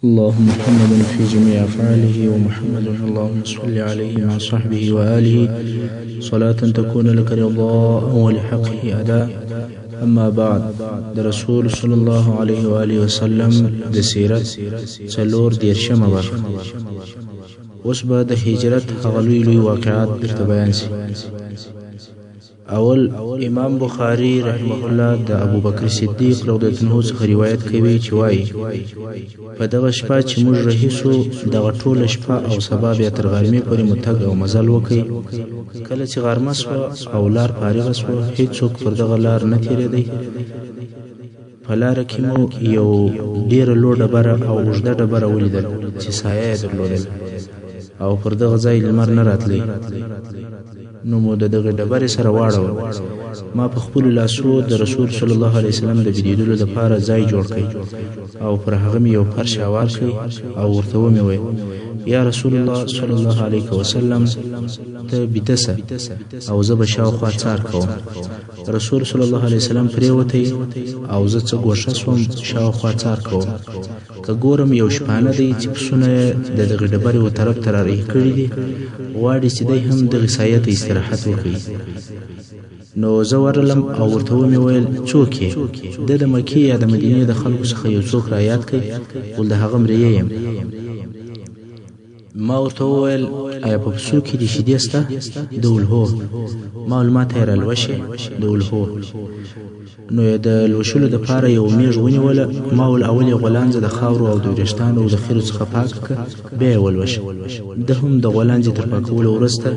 اللهم محمد في جميع أفعاله ومحمد اللهم صل عليه مع صحبه وآله صلاة تكون لك رضاء ولحقه أداء. أما بعد، رسول صلى الله عليه وآله وسلم د سیرت څلور دیرشمه برخه. اوس به د هجرت هغه لوی واقعات درته بیان سي. اول امام بخاری رحمه الله د ابو بکر صدیق رضی الله عنه څخه روایت کوي چې وایي په دغه شپه چې موږ رهیسو دغه ټوله شپه او سبا بیا تر غرمې پورې متګ او مزل وکړي. کله چې غرمه سوه او لار فارغه سوه، هیڅوک پر دغه لار نه تېرېدی. په لاره کې مو یو ډېره لوړ ډبره او اوږده ډبره ولیدل چې سایه یې درلودل او پر دغه ځای لمر نه راتلی. نو مو د دغه ډبرې سره واړول. ما په خپلو لاسو د رسول صلی الله علیه وسلم د بېدېدلو لپاره ځای جوړ کړی او پر هغه مې یو فرش هوار کړی او ورته ومې ویل: یا رسول الله صلی الله علیه وسلم، ته بیده سه او زه به شاوخوا څار کوم. رسول صلی الله علیه وسلم پرېوتی او زه څه ګوښه سوم شاوخوا څار کوم. که ګورم یو شپانه دی چې پسونه یې د دغې ډبرې و طرف ته رارهي کړي دي، غواړي چې دی هم دغې سایې ته استراحت وکړي. نو زه ورغلم او ورته ومې ویل: څوک یې؟ ده د مکې یا د مدینې د خلکو څخه یو څوک رایاد کړي، ول د هغه مریی یم. ما ورته وویل: آیا په پسو کې دې شیدې سته؟ د ویل هو. ما ویل: ما ته یې رالوشې؟ د ویل هو. نو یې د لوشلو دپاره یو میږ ونیوله. ما ویل: اول یې غولانځه د خاورو او د وریښتانو او د خیرو څخه پاکه کړه، بیا یې ولوشه. ده هم د غولانځې تر پاکولو وروسته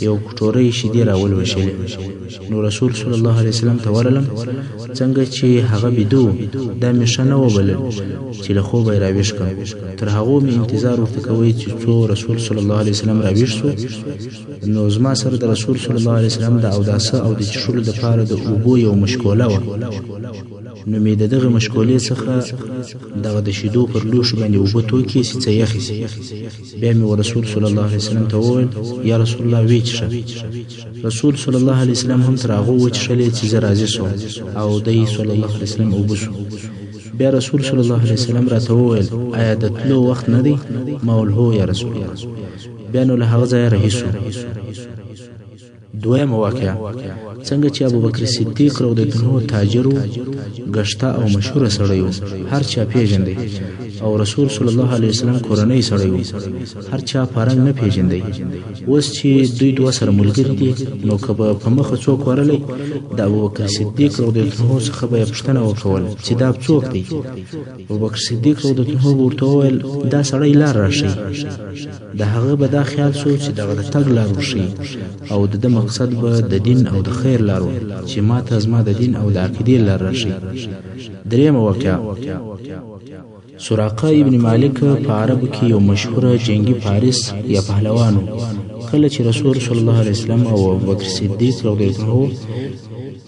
یو کټورۍ شیدې راولوشلې. نو رسول صلی الله علیه وسلم ته ورغلم. څنګه چې هغه بیده و، دا مې ښه نه وبلل چې له خوبه یې راویښ کړم. تر هغو مې انتظار ورته کوی چې څو رسول صلی الله علیه وسلم راویښ شو. نو زما سره د رسول صلی الله علیه وسلم د اوداسه او د څښلو دپاره د اوبو یو مشکوله وه. نو مې د دغه مشکولې څخه دغه د شیدو پر لوښو باندې اوبه توکې چې څه یخې سي. بیا مې رسول صلی الله علیه وسلم ته وویل: یا رسول الله، ویې څښه. رسول صلی الله علیه وسلم هم تر هغو وڅښلې چې زه راضي سوم او دی صلی الله علیه وسلم اوبه سو. بیا رسول صلی الله علیه وسلم راته وویل: آیا د تلو وخت نه دی؟ ما ویل: هو یا رسول الله. بیا نو له هغه ځایه رهي سو. دویمه واقعه: څنګه چې ابوبکر صدیق رضی الله عنه تاجر و، ګشته او مشهوره سړی و، هر چا پیژندی. او رسول صلی الله علیه وسلم کورنۍ سړی و، هر چا پرنګ نه پیژندی. اوس چې دوی دوه سره ملګري دي، نو که به په مخه څوک ورلی، د ابوبکر صدیق رضی الله عنه څخه به یې پوښتنه وکول چې دا څوک دی. ابوبکر صدیق رضی الله عنه به ورته وویل: دا سړی لار راښیي. د هغه به دا خیال سو چې دغه د تګ لار وښیي او د ده مقصد به د دین او د خیر لار و چې ما ته زما د دین او د عقیدې لار راښیي. درېیمه واقعه: سراقه ابن مالک په عربو کې یو مشهوره جنگي فارس یا پهلوان و. کله چې رسول صلی الله علیه وسلم او ابوبکر صدیق رضی الله عنه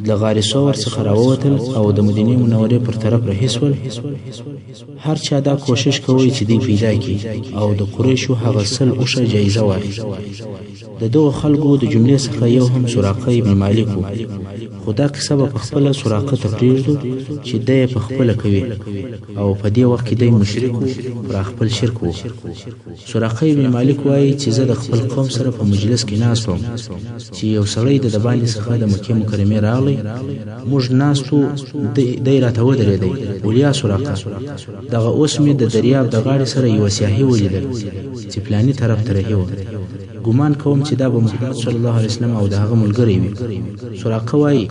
د غار ثور څخه راووتل او د مدینې منورې پر طرف رهي سول، هر چا دا کوشش کوي چې دوی پیدا کړي او د قریشو هغه سل اوښه جایزه واخلي. د دغو خلکو د جملې څخه یو هم سراقه ابن مالک و. خو دا کیسه به پخپله سراقه ته پرېږدو چې دی یې پخپله کوي او په دې وخت کې دی مشرک و، پر خپل شرک و. سراقه ابن مالک وایي چې زه د خپل قوم سره په مجلس کې ناست وم چې یو سړی د باندې څخه د مکې مکرمې راغلی. موږ ناست وو، دی راته ودرېدی. ویل: یا سراقه، دغه اوس مې د دریاب د غاړې سره یوه سیاهي ولیدل چې فلاني طرف ته رهي وه. ګمان کوم چې دا به محمد صلی الله علیه وسلم او د هغه ملګری وي. سراقه وایي: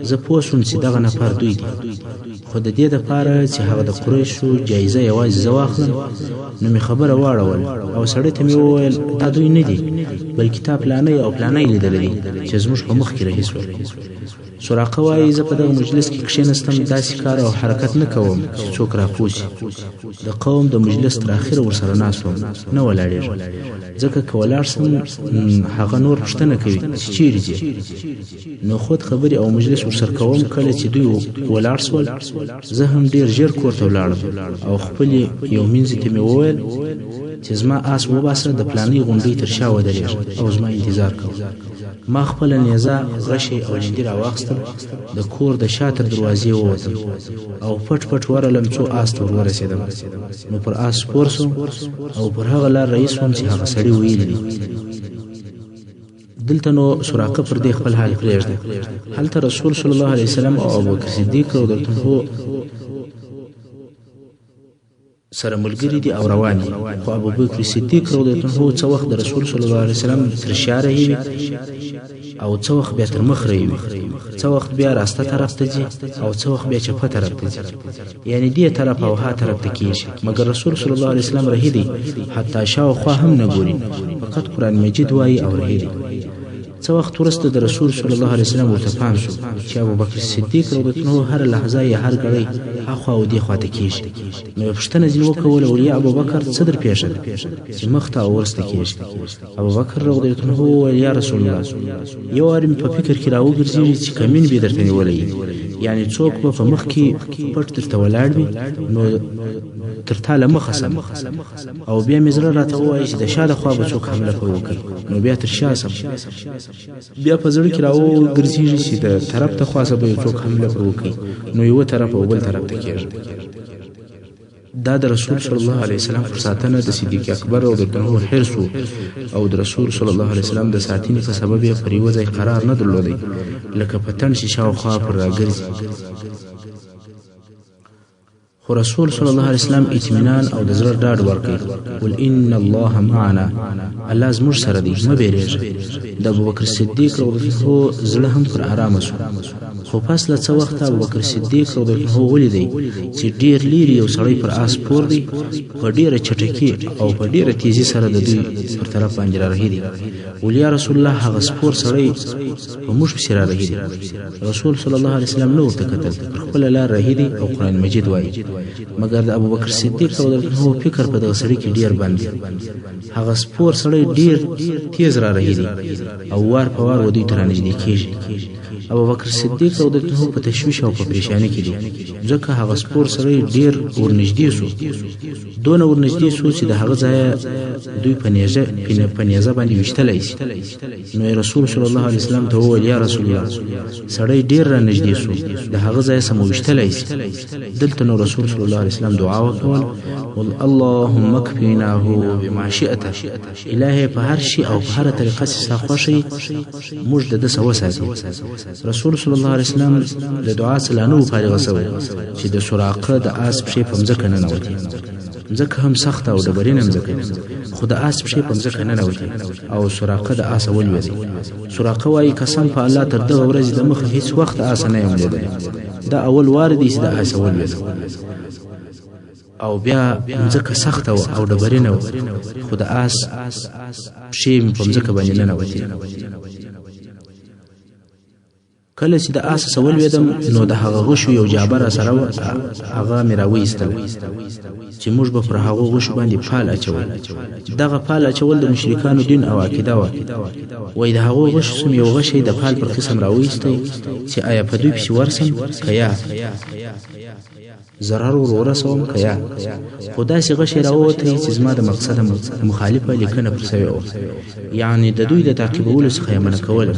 زه پوه شوم چې دغه نفر دوی دي، خو د دې دپاره چې هغه د قریشو جایزه یوازې زه واخلم، نو مې خبره واړول او سړي ته مې وویل: دا دوی نه دي، بلکې تا پلانی او پلانی لیدلی دي چې زموږ په مخ کې رهي سول. سراقه وایي: زه په دغه مجلس کې کښېنستم، داسې کار او حرکت نه کوم چې څوک راپوسي. د قوم د مجلس تر اخره ورسره ناست وم، نه ولاړېږم، ځکه که ولاړ سم هغه نور پوښتنه کوي چې چیرې ځې. نو خود خبرې او مجلس ورسره کوم. کله چې دوی ولاړ سول، زه هم ډېر ژر کور ته ولاړم او خپل یو مینځي ته مې وویل چې زما آس وباسه، د پلانۍ غونډۍ تر شا ودرېږه او زما انتظار کوه. ما خپل نیزه غشي او جندي راواخستل د کور د شاتر دروازې ووتم او پټ پټ ورلم څو آس ته ورسېدم نو پر آس سپور سوم او پر هغه لار رئیس وم چې هغه سړی ویلی دلته نو سراقه پر دې خپل حال پرېږده هلته رسول صلی الله علیه وسلم او ابوبکر صدیق رضی الله عنه سره ملګری دي او روان دي خو ابوبکر صدیق رضی الله عنه څو وخت د رسول صلی الله علیه وسلم تر شا رهي او څو وخت بیا تر مخ رهي څو وخت بیا راسته طرف ته ځي او څو وخت بیا چپه طرف ته ځي یعنی دې طرف او ها طرف ته کیږي مګر رسول صلی الله علیه وسلم رهي دي حتی شاوخوا هم نه ګوري فقط قران مجید وایي او رهي دي څو وخت وروسته د رسول صلی الله علیه وسلم ورته پام شو چې ابوبکر صدیق رضی الله عنه هر لحظه یې هر غړی اخوا او دی خواته کیږي نو پښتنه ځین وکول او یا ابوبکر صدر پیښه چې مخته او ورسته کیږي ابوبکر رضی الله عنه یا رسول الله یو ارم په فکر کې راوګرځي چې کمین به درته نیولې یعنی څوک په مخ کې پټ درته ولاړ وي نو تر تاله مخسم او بیا مزره راته وایي چې د شاده خوا به څوک حمله کوي نو بیا تر شاسم بیا په زړه کې راو ګرځي چې د طرف ته خاصه به څوک حمله وکړي نو یو طرف او بل طرف ته کېږي دا د رسول صلی الله علیه وسلم پر ساتنه د صدیق اکبر او د تنور حرص او د رسول صلی الله علیه وسلم د ساتنې په سبب یې پر یو ځای قرار نه درلودی لکه پتن چې شاوخوا پر راګرځي خو رسول صلی الله علیه وسلم اطمینان او د زړه ډاډ ورکړي ول ان الله معنا الله زموږ سره دی مه بیریږه د ابوبکر صدیق رضی الله عنه زړه هم پر آرامه شو خو پس له څه وخته ابوبکر صدیق رضی الله عنه ولیدی چې ډیر لیري یو سړی پر آس پور دی په ډیره چټکي او په ډیره تیزی سره د دوی پر طرف باندې راهیدي ولیا رسول الله هغه سپور سړی په موږ پسې راهیدي رسول صلی الله علیه وسلم نو ورته کتل خپل لار راهیدي او قران مجید وایي مګر د ابوبکر صدیق رضی الله عنه فکر په دغه سړی کې ډیر باندې هغه سپور سړی ډیر تیز راهیدي او وار په وار ودی تر نږدې کیږي ابوبکر صدیق رضی الله عنه په تشویش او په پریشانی کې دي ځکه هغه سپور سړی ډیر ورنږدې شو دونه ورنږدې شو چې د هغه ځای دوی په نیزه باندې وشتلای شي نو رسول صلی الله علیه وسلم ته وویل یا رسول الله سړی ډیر را نږدې شو د هغه ځای سم وشتلای شي دلته نو رسول صلی الله علیه وسلم دعا وکول اللهم اكفناه بما شئت الهي په هر شي او په هر طریقه چې خوښي موږ د سو ساتي رسول صلی الله علیه وسلم د دعا سلانو فارغ سوی چې د سراقه د آس په پمځکه نه نوتی ځکه هم سخت او د برین هم ځکه خو د آس په پمځکه نه نوتی او سراقه د آس ولوي سراقه وايي قسم په الله تر دغه ورځې د مخ هیڅ وخت آس نه یم لیدل دا اول وار دی چې د آس ولوي او بیا ځکه سخت او د برین خو د آس په پمځکه باندې نه نوتی کله چې د آس سوال ویدم نو د هغه غشو یو جابر سره هغه میراوي استل چې موږ به پر هغه غشو باندې فال اچول دغه فال اچول د مشرکانو دین او عقیده وای د هغه غشو سم یو غشي د فال پر قسم راويستي چې آیا په دوی په ورسم کیا ضرر ورسوم کیا خدا سي غشي راوته چې زما د مقصد مخالفه لیکنه پر سوي یعنی د دوی د تعقیبولو څخه یې منع کول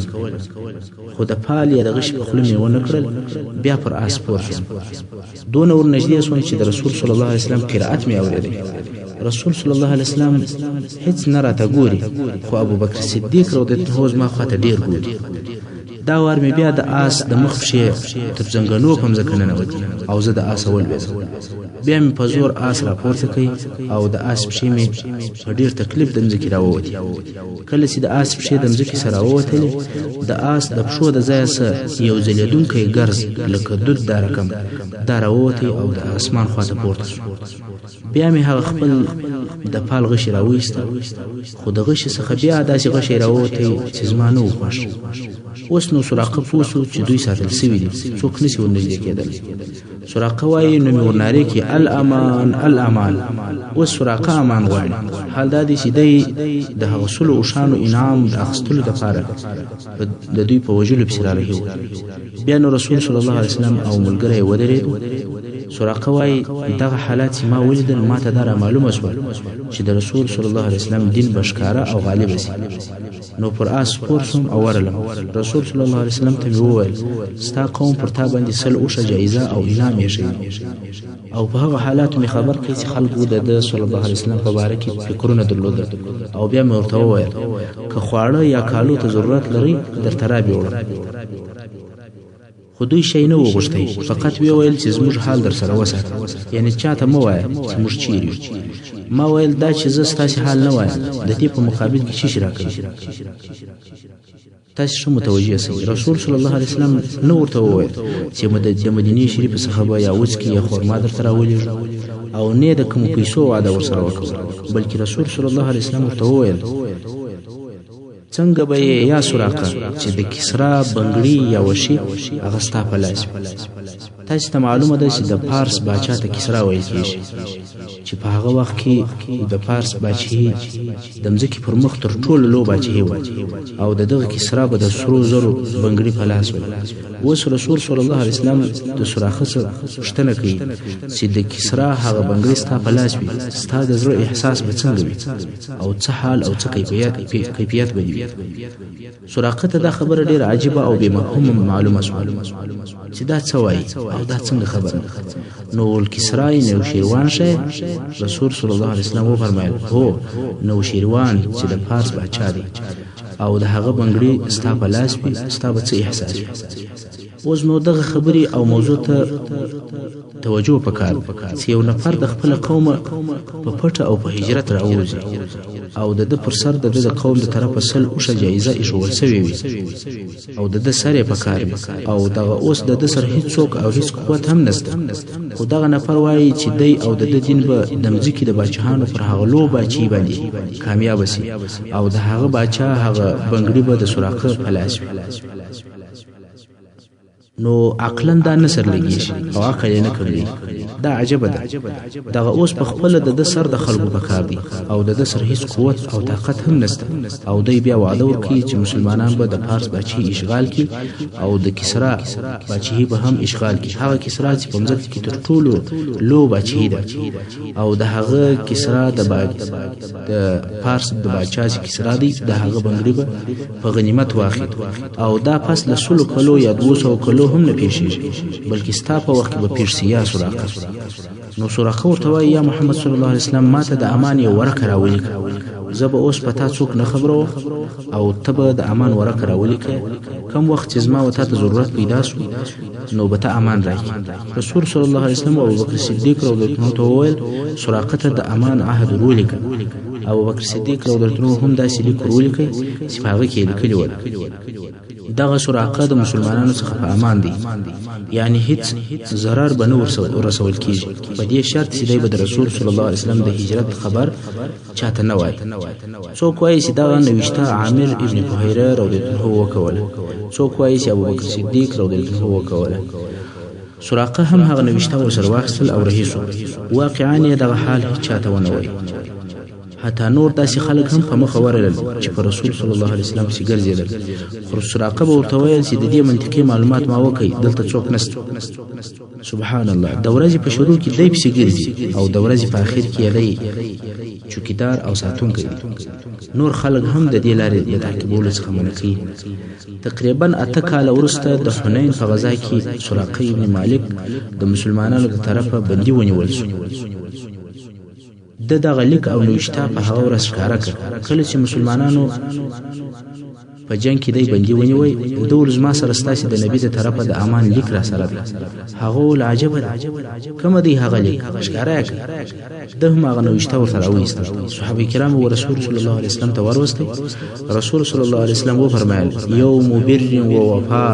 خو د پال یا د غش په خلم یې ونه کړل بیا پر آس پور شو دون ور نږدې شو چې د رسول صلی الله علیه وسلم قرائت مې اورېدې رسول صلی الله علیه وسلم هیڅ نه راته ګوري خو ابوبکر صدیق رضی الله عنه ما خاطر ډیر ګوري دا وار مې بیا د آس د مخ شي تر څنګهنو کوم ځکه نه وتی او زه د آس ول بیا مې په زور آس را پورته کړ او د آس پښې مې په ډیر تکلیف د مځکې راووتی کله چې د آس پښې د مځکې سره راووتلې د آس د پښو د ځای سره یو ځلیدونکی ګرځ لکه دود دا رقم دا راووتی او د اسمان خواته پورته شو بیا مې هغه خپل د پال غشي راوېست خو د غشي څخه بیا داسې غشي راووتی چې زما نه وخوښ اوس نو سراقه پوسو چې دوی ساتل سوي دي څوک نشي ورنږدې کېدل سراقه وایي نو مې ورنارې کې الامان الامان اوس سراقه امان غواړي حال دا دی چې دی د هغه سلو اوښانو انعام د اخیستلو دپاره د دوی په وژلو پسې راغلی بیا نو رسول صلی الله علیه وسلم او ملګری یې ودرېدو سراقه وای دغه حالات ما ولیدل، ما ته دا معلومه شول چې د رسول صلی الله علیه وسلم دین بشکاره او غالب شي. نو پر آس سپور شوم او ورلم. رسول صلی الله علیه وسلم ته وویل ستا قوم پر تا باندې سل اوشه جایزه او انعام یې شي. او په هغه حالات می خبر کړي چې خلکو د صلی الله علیه وسلم په باره کې فکرونه درلودل. او بیا مې ورته وویل که خواړه یا کالو ته ضرورت لري درته راوړم. خو دوی شی نه وغوښتی، فقط وی ویل چې زموږ حال در سره وساته، یعنی چاته مه وایه چې موږ چیرې یو. ما ویل دا چې زه ستاسې حال نه وایم، د دې په مقابل کې څه شي راکوي. تاسې ښه متوجه سئ. رسول صلی الله علیه وسلم نه ورته وویل چې د مدینې شریفې څخه به یا وڅکي یا خرما درته راولېږو او نه د کومو پیسو وعده ورسره وکړو، بلکې رسول صلی الله علیه وسلم ورته وویل څنګه به یې یا سراقه چې د کسرا بنګړي یا وشي هغه ستا په لاس وي. تاسې ته معلومه ده چې د پارس باچا ته کسرا ویل کېږي چې په هغه وخت کې د پارس باچاهي د مځکې پر مخ تر ټولو لوی باچاهي وه او د دغه کسرا به د سرو زرو بنګړي په لاس ول. اوس رسول صلی الله علیه وسلم د سراقه څخه پوښتنه کوي چې د کسرا هغه بنګړي ستا په لاس وي، ستا د زړه احساس به څنګه وي او څه حال او څه کیفیت به وي. سراقه ته دا خبره ډیره عجیبه او بې مفهومه معلومه شوه چې دا څه وایي او دا څنګه خبره. نو الکسرای نوشیروان شه. رسول صلی الله علیه وسلم وفرمایل هو نوشیروان چې د پارس باچا دی او د هغه بنګړي ستا په لاس وي، ستا به څه احساس وي. اوس نو دغه خبرې او موضوع ته توجه پکار چې یو نفر د خپل قوم په پټه او په هجرت راوځي او د ده پر سر د قوم د طرفه سل اوشه جایزه ایښودل سوې وي او د ده سر یې پکار وي او دغه اوس د ده سره هیڅوک او هیڅ قوت هم نشته، خو دغه نفر وایي چې دی او د ده دین به د مځکې د باچاهانو پر هغه لوی باچاهي باندې کامیابه سي او د هغه باچا هغه بنګړي به د سراقه په لاس وي. نو عقلا دا نه سرلګېږي او عقل یې نه کړی. دا عجبه ده. دغه اوس په خپله د ده سر د خلکو په کار دی او د ده سره هیڅ قوت او طاقت هم نشته او دی بیا وعده ورکوي چې مسلمانان به د پارس باچاهي اشغال کړي او د کسرا باچاهي به هم اشغال کړي. هغه کسرا چې په مځکه کې تر ټولو لوی باچاهي ده او د هغه کسرا د پارس د باچا چې کسرا دی د هغه بنګړي به په غنیمت واخلي او دا پس له 100 کلو یا 200 کلو هم نه پیښیږي، بلکې ستا په وخت کې به پیښ سي. یا سراقه. نو سراقه ورته وایي یا محمد صلی الله علیه وسلم ما ته د امان یو ورقه راولیکه، زه به اوس په تا څوک نه خبروم او ته به د امان ورقه راولیکه، کم وخت چې زما و تا ته ضرورت پیدا شو نو به ته امان راکړي. رسول صلی الله علیه وسلم او ابوبکر صدیق رضی الله عنه ته وویل سراقه ته د امان عهد ولیکه. ابوبکر صدیق رضی الله عنه هم داسې لیک ولیکه چې په هغه کې لیکلي ول دغه سراقه د مسلمانانو څخه په امان دی، یعنی هیڅ ضرر به نه ورسول کیږي په دې شرط چې دی به د رسول صلی الله علیه وسلم د هجرت خبر چاته نه وایي. څوک وایي چې دغه نوشته عامر ابن فهیره رضی الله عنه وکوله، څوک وایي چې ابوبکر صدیق رضی الله عنه وکوله. سراقه هم هغه نوشته ورسره واخیستل او رهي شو. واقعا یې دغه حال چاته ونه وایي. حتی نور داسې خلک هم په مخه ورغلل چې په رسول صلی الله علیه وسلم پسې ګرځېدل، خو سراقه به ورته ویل چې د دې منطقي معلومات ما وکړئ، دلته څوک نشته. سبحان الله. د ورځې په شروع کې دی پسې ګرځي او د ورځې په آخر کې دی چوکیدار او ساتونکی دی. نور خلک هم د دې لارې د تعقیبولو څخه منع کوي. تقریبا 8 کاله وروسته د حنین په غزا کې سراقه ابن مالک د مسلمانانو د طرفه بندي ونیول شو. د دغه لیک او نوشته په هغه ورځ ښکاره کړ کله چې مسلمانانو په جنگ کې دی بندي ونیوی. د ورځ ما سره ستاسې د نبي د طرفه د امان لیک را سره ده. هغه ول عجبه ده کومه دی هغه لیک ښکاره کړ. د هم هغه نوشته ورسره وایسته. صحابه کرام او رسول صلی الله علیه وسلم ته وروسته. رسول صلی الله علیه وسلم وفرمایل یوم بر و وفا،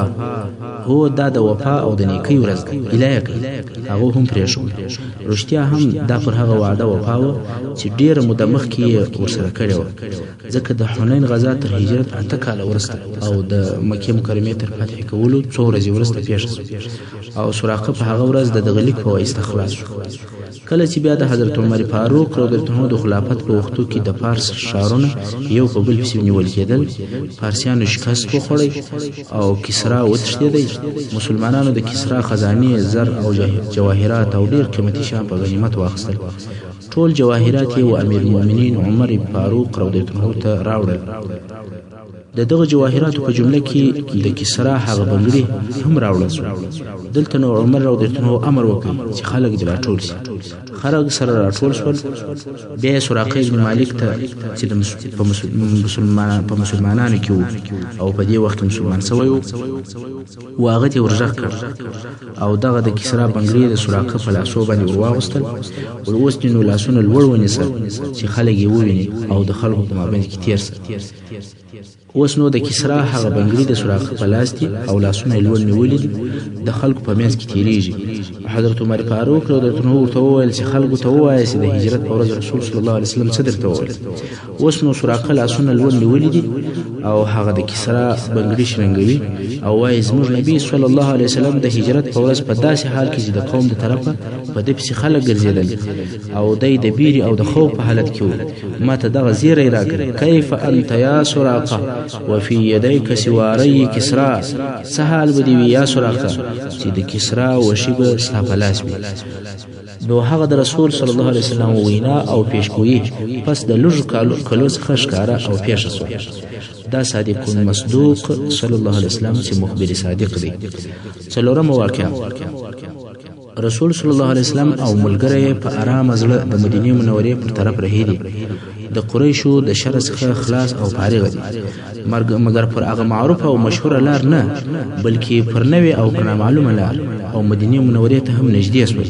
هو دا د وفا او د نیکی ورځ ده، الهی کوي. هغه هم پرېښود. رښتیا هم دا پر هغه وعده وفا وه چې ډېره موده مخکې یې ورسره کړې وه، ځکه د حنین غزا تر هجرت 8 کاله وروسته او د مکې مکرمې تر فتح کولو 2 ورځې وروسته پیښه شوه او سراقه په هغه ورځ د دغه لیک په واسطه خلاص شو. کله چې بیا د حضرت عمر فاروق رضی الله عنه د خلافت په وختو کې د فارس ښارونه یو په بل پسې نیول کېدل، فارسیانو شکست وخوړی او کسرا وتښتېدی. مسلمانانو د کسرا خزانې، زر او جواهرات او ډېر قیمتي شیان په غنیمت واخیستل. ټول جواهرات یې و امیر المؤمنین عمر فاروق رضی الله عنه ته راوړل. د دغه جواهراتو په جمله کې د کسرا هغه بنګړي هم راوړل شو. دلته نو عمر رضی الله عنه امر وکړ چې خلک دې راټول شي. خلک سره راټول شول. بیا یې سراقه بن مالک ته چې په مسلمانانو کې و او په دې وخت مسلمان سوی و هغه ته ورغږ کړ او دغه د کسرا بنګړي د سراقه په لاسو باندې ورواغوستل. اوس نو لاسونه لوړ ونیسل چې خلک یې وویني او د خلکو په مابین کې تیر سه. اوس نو د کسرا هغه بنګړي د سراقه په لاس دي او لاسونه یې لوړ نیولي دي، د خلکو په منځ کې تیریږي. حضرت عمر فاروق رضی الله عنه ورته وویل چې خلکو ته ووایه چې د هجرت په ورځ رسول صلی الله علیه وسلم څه درته وویل. اوس نو سراقه لاسونه لوړ نیولي دي او هغه د کسرا بنګړي شرنګوي او وایي زموږ نبی صلی الله علیه وسلم د هجرت په ورځ په داسې حال کې چې د قوم د طرفه په دې پسې خلک ګرځېدل او دی د بیرې او د خوف په حالت کې و. ما ته دغه زیری راکړ: کیف انت یا سراقه وفي يديك سواري کسرا، څه حال به دې وي یا سراقه چې د کسرا وشي به ستا په لاس وي. نو هغه د رسول صلی الله علیه وسلم وینا او پیشګویي پس د لږ کلو څخه ښکاره او پیښه شوه. دا صادق مصدوق صلی الله علیه وسلم چې مخبر صادق دی. څلورمه واقعه: رسول صلی الله علیه وسلم او ملګری په آرام زړه د مدینې منورې پر طرف رهیدي. د قریشو د شر څخه خلاص او فارغ دي، مګر پر هغه معروف او مشهوره لار نه، بلکې پر نوې او پر نامعلومه لار او مدینې منورې ته هم نږدې شول.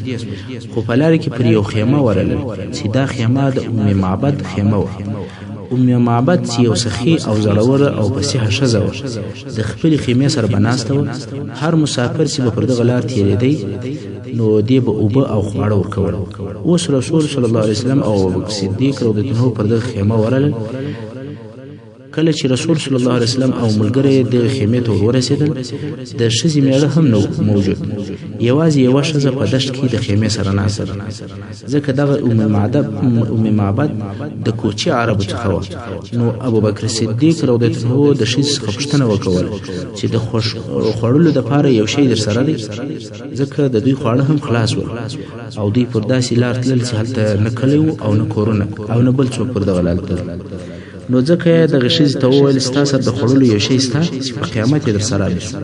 خو په لار کې پر یو خیمه ورغلل چې دا خیمه د ام معبد خیمه وه. ام معبد چې یو سخي او زړور او فصیحه ښځه وه، د خپلې خیمې سره به ناسته وه. هر مسافر چې به پر دغه لار تېرېدی نو دې به اوبه او خواړه ورکول. اوس رسول صلی الله علیه وسلم او ابوبکر صدیق رضی الله عنه پر دغه خیمه ورغلل. کله چې رسول صلی الله علیه وسلم او ملګری د خیمې ته ورسېدل، د ښځې میړه هم نه موجود، یوازې یوه ښځه په دشت کې د خیمې سره ناسته ده، ځکه دغه ام معبد د کوچي عربو څخه وه. نو ابوبکر صدیق رضی الله عنه د ښځې څخه پوښتنه وکوله چې د خوړلو دپاره یو شی در سره دی، ځکه د دوی خواړه هم خلاص ول او دوی پر داسې لار تلل چې هلته نه کلی او نه کورونه او نه بل څوک پر دغه لار تلل. نو ځکه یې دغه ښځې ته وویل ستا سره د خوړلو یو شی شته چې په قیامت یې در سره راشي.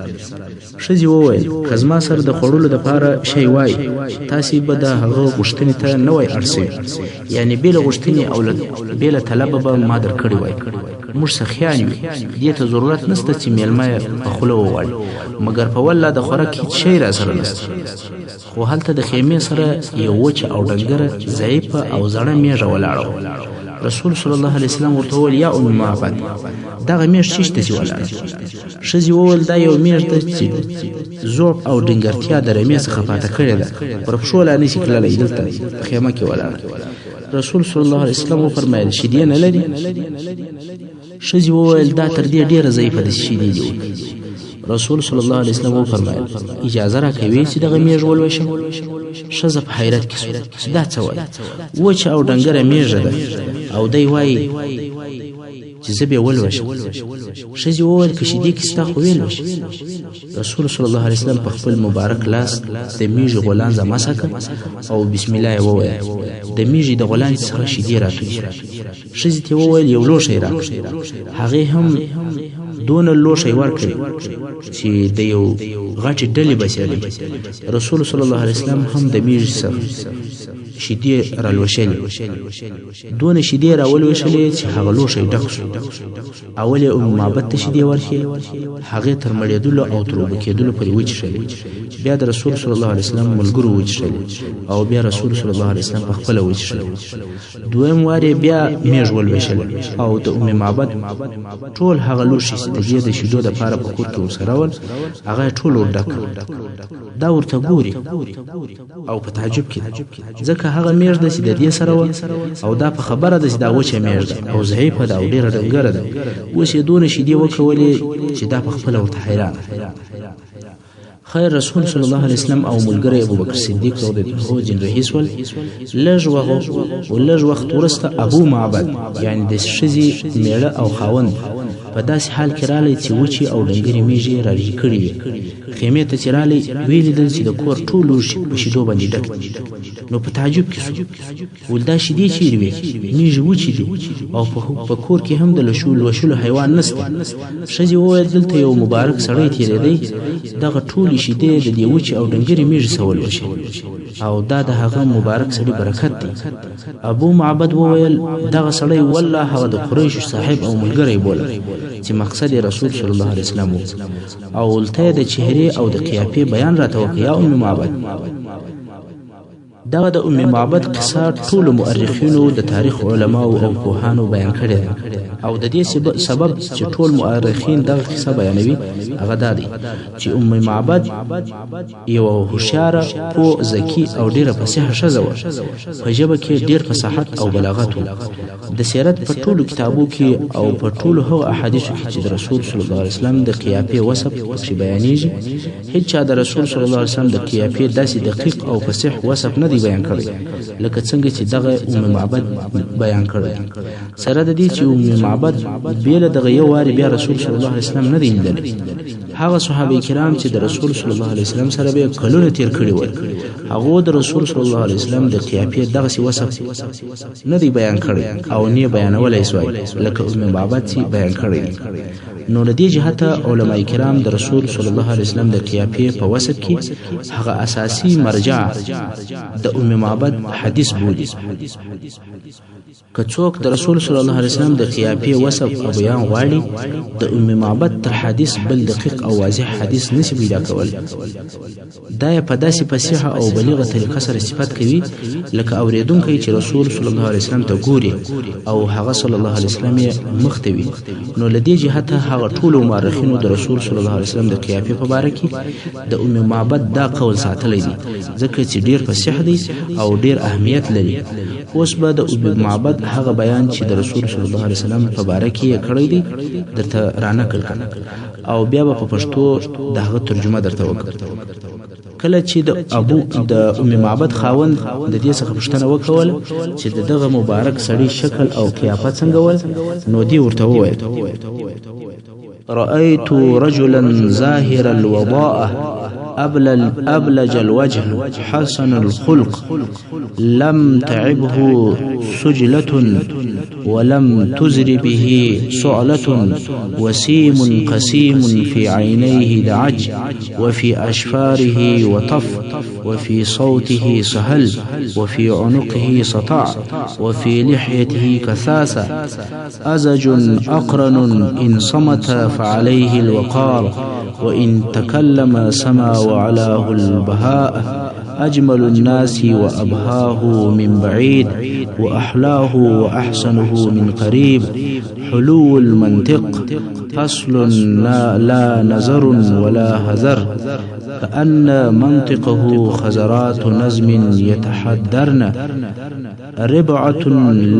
ښځې وویل که زما سره د خوړلو دپاره شی وای تاسې به د هغه غوښتنې ته نه وای اړ سوي، یعنې بې له غوښتنې او بې له طلبه به ما در کړی وای. موږ سخیان یو، دې ته ضرورت نشته چې میلمه یې په خوله وغواړي، مګر په والله د خوراک هېڅ شی را سره نشته. خو هلته د خیمې سره یو وچه او ډنګره ضعیفه او زړه میږه ولاړه وه. رسول صلی الله علیه وسلم ورته وویل یا ام معبد دغه میږ چیرته چې ولاړه؟ ښځې وویل دا یو میږ ده چې ضعف او ډنګرتیا د رمې څخه پاته کړې ده، پر پښو لا نشي تللی، دلته په خیمه کې ولاړه. رسول صلی الله علیه وسلم وفرمایل شیدې نه لري؟ ښځې وویل دا تر دې ډېره ضعیفه ده چې شیدې دي. رسول صلی الله علیه وسلم وفرمایل اجازه راکوي چې دغه میږ ولوشم؟ ښځه په حیرت کې شوه دا څه وایي؟ وچه او ډنګره میږه ده او دی وایي چې زه به یې ولوشم. ښځې وویل که شیدې کې ستا خو ویلوش. رسول صلی الله علیه وسلم په خپل مبارک لاس د میږې غولانځه مسح کړ او بسم الله یې وویل. د میږې د غولانځې څخه شیدې راتوی. ښځې ته وویل یو لوښی راکړه. هغې هم دونه لوښی ورکړ چې د یو غټې ډلې بسېدل. رسول صلی الله علیه وسلم هم د میږې څخه شیدې رالوشلې، دونه شیدې راولوشلې چې هغه لوښی ډک شو. اول یې ام معبد ته شیدې ورکړې، هغې تر مړېدلو او تر اوبه کېدلو پورې وڅښلې. بیا د رسول صلی الله علیه وسلم ملګرو وڅښلې او بیا رسول صلی الله علیه وسلم پخپله وڅښلې. دویم وار یې بیا میږ ولوشل او د ام معبد ټول هغه لوښي چې د دې د شیدو دپاره په کور کې ورسره ول هغه یې ټول ورډک. دا ورته ګوري او په تعجب کې ځکه هغه میږ ده چې د دې سره وه او دا په خبره ده چې دا وچه میږ ده او ضعیفه ده او ډېره ډنګره ده. اوس یې دونه شیدې وکولې چې دا په خپله ورته حیرانه. خیر رسول صلی الله علیه وسلم او ملګری ابوبکر صدیق رضی الله عنه جن رئیس ول لږ وخت وروسته ابو معبد یعنی د ښځې میړه او خاوند په داسې حال کې رالی چې وچې او ډنګرې میږې رارهي کړي وې. خیمې ته چې رالی ویې لیدل چې د کور ټول لوښي په شیدو باندې ډک دي. نو په تعجب کې شو، ول دا شیدې چیرې وې؟ میږې وچې دي او په کور کې هم د لوشلو حیوان نسته. ښځې وویل دلته یو مبارک سړی تېرېدی، دغه ټولې شیدې د دې وچې او ډنګرې میږې سول وشي او دا د هغه مبارک سړي برکت دی. ابو معبد وویل دغه سړی والله هغه د قریشو صاحب او ملګری بوله چې مقصد رسول صلی الله علیه وسلم او ولته د چهره او د قیافې بیان راته وکړ. یا ام معبد، دغه د ام معبد قصه ټول مؤرخینو د تاریخ علماو او پوهانو بیان کړي او د دې سبب چې ټول مؤرخین دغه قصه بیانوي هغه دا دی چې ام معبد یو هوښیاره، پوه، ذکي او ډیره فصیحه ښځه وه. په ژبه کې ډیر فصاحت او بلاغت و. د سیرت په ټولو کتابو کې او په ټولو هغو احادیثو کې چې د رسول صلی الله علیه وسلم د قیافې وصف پکې بیانېږي، هیڅ چا د رسول صلی الله علیه وسلم د قیافې داسې دقیق او فصیح وصف نه دی بیان کړی لکه څنګه چې دغه ام معبد بیان کړی. سره د دې چې ام معبد بیله دغه یو وارې بیا رسول صلی الله علیه وسلم نه دی لیدلی. هغه صحابه کرام چې د رسول صلی الله علیه وسلم سره به کلونه تیر کړي ول، هغه د رسول صلی الله علیه وسلم د قیافې دغه وصف نه دی بیان کړی او نه بیانولای سوای لکه ام معبد چې بیان کړی. نو له دې جهته علما کرام د رسول صلی الله علیه وسلم د قیافې په وصف کې هغه اساسي مرجع د ام معبد حدیث بولي. که څوک د رسول صلی الله علیه وسلم د قیافې وصف او بیان غواړي، د ام معبد تر حدیث بل دقیق او واضح حدیث نشي پیدا کول. دا یې په داسې فصیحه او بلیغه طریقه سره صفت کوي لکه اوریدونکی چې رسول صلی الله علیه وسلم ته ګوري او هغه صلی الله علیه وسلم یې مخ ته وي. نو له دې جهته هغه ټول مورخینو د رسول صلی الله علیه وسلم د قیافې په باره کې د ام معبد دا قول ساتلی دی ځکه چې ډیر فصیح دی او ډیر اهمیت لري. اوس به د ام معبد هغه بیان چې د رسول صلی الله علیه وسلم په باره کې یې کړی دی درته رانقل کړم او بیا به په پښتو د هغه ترجمه درته وکړم. کله چې د ام معبد خاوند د دې څخه پوښتنه وکوله چې دغه مبارک سړی شکل او قیافت څنګه ول، نو دی ورته وویل رأيت رجلا ظاهر الوضاء أبلج الوجه حسن الخلق لم تعبه سجلة ولم تزر به سعلة وسيم قسيم في عينيه دعج وفي أشفاره وطف وفي صوته سهل وفي عنقه سطع وفي لحيته كثاسة أزج أقرن إن صمت فعليه الوقار وإن تكلم سما وعلاه البهاء أجمل الناس وأبهاه من بعيد وأحلاه وأحسنه من قريب حلو المنطق فصل لا نزر ولا هزر كأن منطقه خزرات نزم يتحدرن ربعة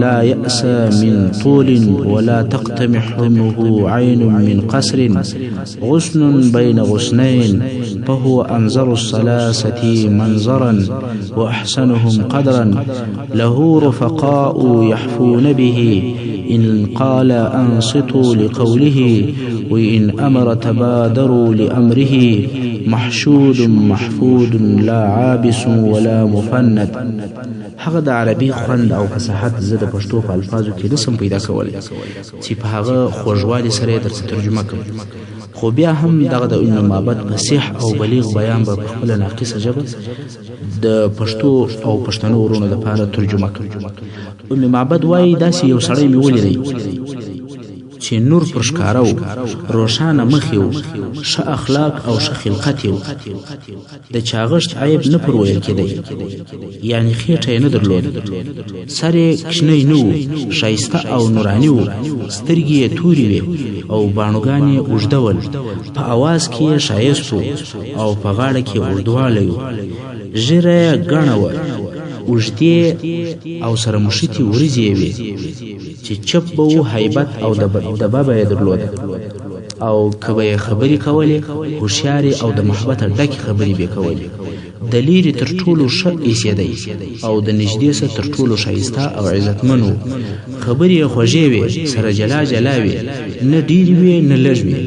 لا يأس من طول ولا تقتمحه عين من قصر غصن بين غصنين فهو أنزر الثلاثة منظرا وأحسنهم قدرا له رفقاء يحفون به إن قال أنصتوا لقوله وإن أمر تبادروا لأمره محشود محفود لا عابس ولا مفند. هغه د عربي خوند او فصاحت زه د پښتو په الفاظو کې نسم پیدا کولی چې په هغه خوږوالي سره یې درته ترجمه کړم، خو بیا هم دغه د ام معبد فصیح او بلیغ بیان به په خپله ناقصه ژبه د پښتو او پښتنو ورونو لپاره ترجمه کړم. ام معبد وایي داسې یو سړی مې ولیدی چې نور پر ښکاره و، روښانه مخ یې و، ښه اخلاق او ښه خلقت یې و، د چاغښت عیب نه پر ویل کېدی، یعنې خېټه یې نه درلود، سر یې کوچنی نه و، ښایسته او نوراني و، سترګې یې تورې وې او باڼوګان یې اوږده ول، په اواز کې یې ښایست و او په غاړه کې اوږدوالی و، ږیره یې ګڼه وه، اوږدې او سره مښتې وریځې یې وې چې چپ به و، هیبت او دبه به یې درلوده. او کبه خبرې کولې هوښیارې او د محبت ډکې خبرې به کولې د لیرې تر ټولو ښه ایسېدی او د نږدې څخه تر ټولو ښایسته او عزتمن و خبرې یې خوږې وې سره جلا جلا وې نه ډېرې وې نه لږ وې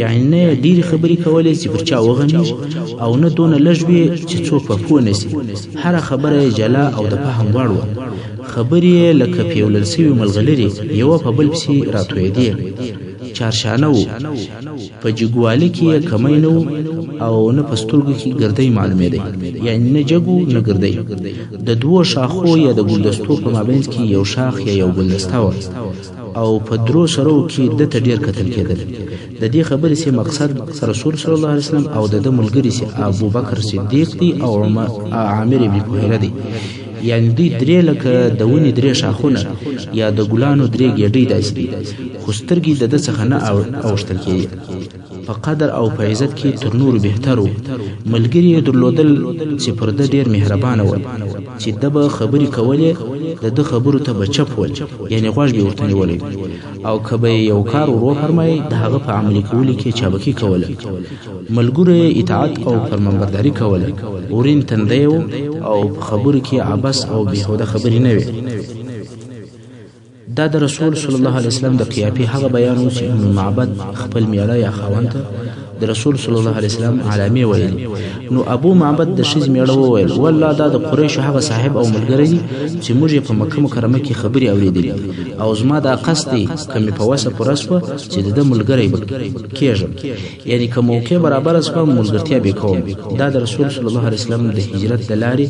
یعنې نه ډېرې خبرې کولې چې پر چا وغمیږي او نه دونه لږ وې چې څوک په پوه نه سي هره خبره یې جلا او د فهم وړ وه خبرې یې لکه پیولل سوي ملغلرې یوه په بل پسې راتویېدې چارشانه و په جګوالي کې یې کمی نه او نه په سترګو کې ګردۍ معلومېدی یعنې نه جګو نه ګردۍ د دوو شاخو یا د ګلدستو په مابینځ کې یو شاخ یا یو ګلدسته وه او په درو سرو کې ده ته ډېر کتل کېدل د دې خبرې سي مقصد رسول صلی الله علیه وسلم او د ده ملګري سي ابوبکر صدیق دی او عامر ابن فهیره دی یعنی دوی درې لکه د ونې درې شاخونه یا د ګلانو درې ګېډۍ داسې دي خو سترګې د ده څخه نه اوښتل کېدې په قدر او په عزت کې تر نورو بهتر و ملګري یې درلودل چې پر ده ډېر مهربانه ول چې ده به خبرې کولې د ده خبرو ته به چپ ول یعنې غوږ به ورته نیولی او که به یې یو کار ور وفرمایي د هغه په عملي کولو کې چابکي کوله ملګرو یې اطاعت او فرمانبرداري کوله ورین تندی و او په خبرو کې عبث او بېهوده خبرې نه وې دا د رسول صلی الله علیه وسلم د قیافې هغه بیان و چې معبد خپل میړه یا خاوند ته د رسول صلی الله علیه وسلم علامې ویلې نو ابو معبد د ښځې میړه وویل والله دا د قریشو هغه صاحب او ملګری دی چې موږ یې په مکه مکرمه کې خبرې اورېدلې او زما دا قصد دی که مې په وسه پوره شوه چې د ده ملګری به کېږم یعنې که موقع برابره شوه ملګرتیا به کوم دا د رسول صلی الله علیه وسلم د هجرت د لارې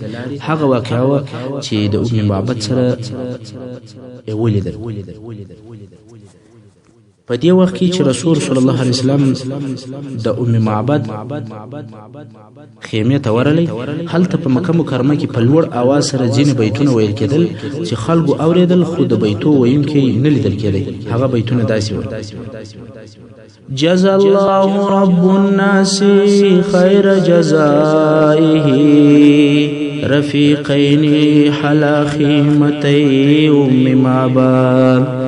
هغه واقعه وه چې د ام معبد سره ولیدل په دې وخت کې چې رسول صلی الله علیه وسلم د ام معبد خیمې ته ورغلی هلته په مکه مکرمه کې په لوړ اواز سره ځینې بیتونه ویل کېدل چې خلکو اورېدل خو د بیتو ویونکی نه لیدل کېدی هغه بیتونه داسې وو جزا الله رب الناس خیر جزائه رفيقين حلا خيمتي أم معبد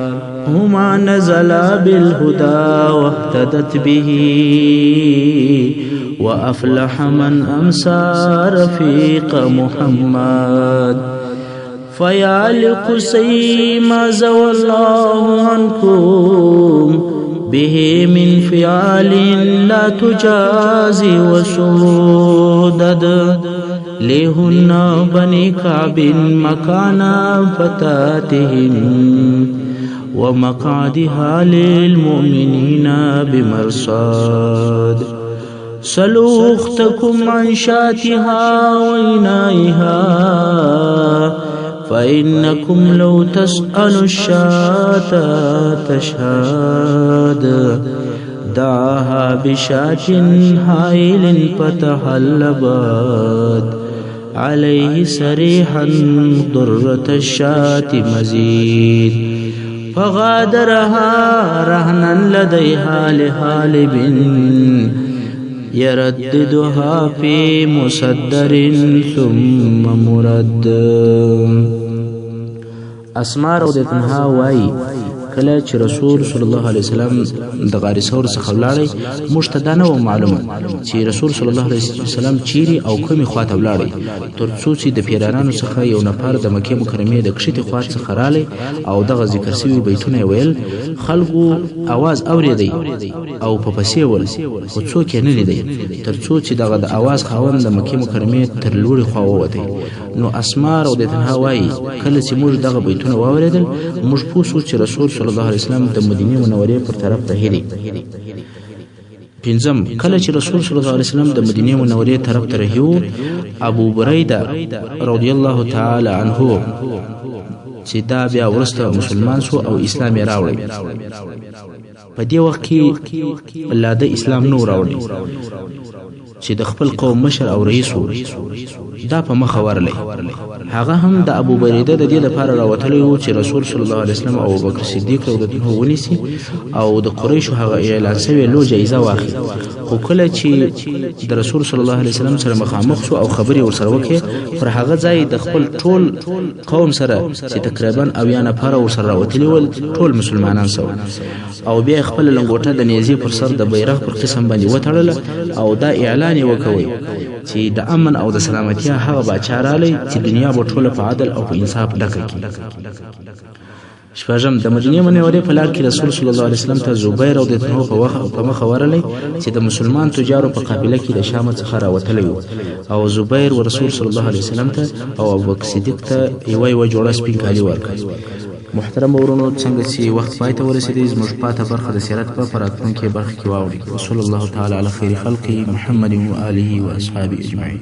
هما نزلا بالهدى واهتدت به وأفلح من أمسى رفيق محمد فيا لقسي ما زوى الله عنكم به من فعال لا تجازي وسودد لهن بني كعب مكانا فتاتهم ومقعدها للمؤمنين بمرصاد سلوا أختكم عن شاتها وإنائها فإنكم لو تسألوا الشاة تشهد دعاها بشاة هائل فتحلبت عليه سريحا ضرة الشاة مزيد فغادرها رهنا لديها لهالب يرددها في مصدر ثم مرد اسماء رضی الله وای کله چې رسول صلی الله علیه وسلم د غار ثور څخه ولاړی موږ ته دا نه و معلومه چې رسول صلی الله علیه وسلم چیرې او کومې خواته ولاړی تر څو چې د پیرانانو څخه یو نفر د مکې مکرمې د کښتې خوا څخه رالی او دغه ذکر شوي بیتونه یې ویل خلکو اواز اورېدی او په پسې ول خو څوک یې نه لیدی تر څو چې دغه د اواز خاوند د مکې مکرمې تر لوړې خوا ووتی نو اسماء رضی الله وایي کله چې موږ دغه بیتونه واورېدل موږ پوه شو چې رسول صلی الله علیه وسلم د مدینې منورې پر طرف ته هیلي پنځم کله چې رسول صلی الله علیه وسلم د مدینې منورې طرف ته رهیو ابو بریده رضی الله تعالی عنه چې دا بیا وروسته مسلمان شو او اسلام یې راوړی په دې وخت کې لا د اسلام نو راوړی چې د خپل قوم مشر او رئیس دا په مخه ورلی هغه هم د ابو بریده د دې لپاره راوتلی و چې رسول صلی الله علیه وسلم او ابوبکر صدیق رضی الله عنه ونیسي او د قریشو هغه اعلان شوی لو جایزه واخلي. خو کله چې د رسول صلی الله علیه وسلم سره مخامخ شو او خبرې ورسره وکړي پر هغه ځای د خپل ټول قوم سره چې تقریبا اویا نفر ورسره راوتلي ول ټول مسلمانان سو او بیا خپل لنګوټه د نیزې پر سر د بیرغ پر قسم باندې وتړله او دا اعلان وکوي چې د امن او د سلامتیا هغه باچا رالی چې دنیا به ټوله په عدل او په انصاف ډکه کړي. شپږم د مدینې منورې په لار کې رسول صلی الله علیه وسلم ته زبیر رضی الله عنه په مخه ورغلی چې د مسلمان تجارو په قافله کې د شام څخه راوتلی و او زبیر و رسول صلی الله علیه وسلم ته او ابوبکر صدیق ته یوه جوړه سپین کالي ورکړل. محترم ورونو، څنګه چې وخت پای ته ورسېدی زموږ پاته برخه د سیرت په راتلونکې برخه کې واورئ. وصلی الله تعالی علی خیر خلقه محمد و آله و اصحابه اجمعین.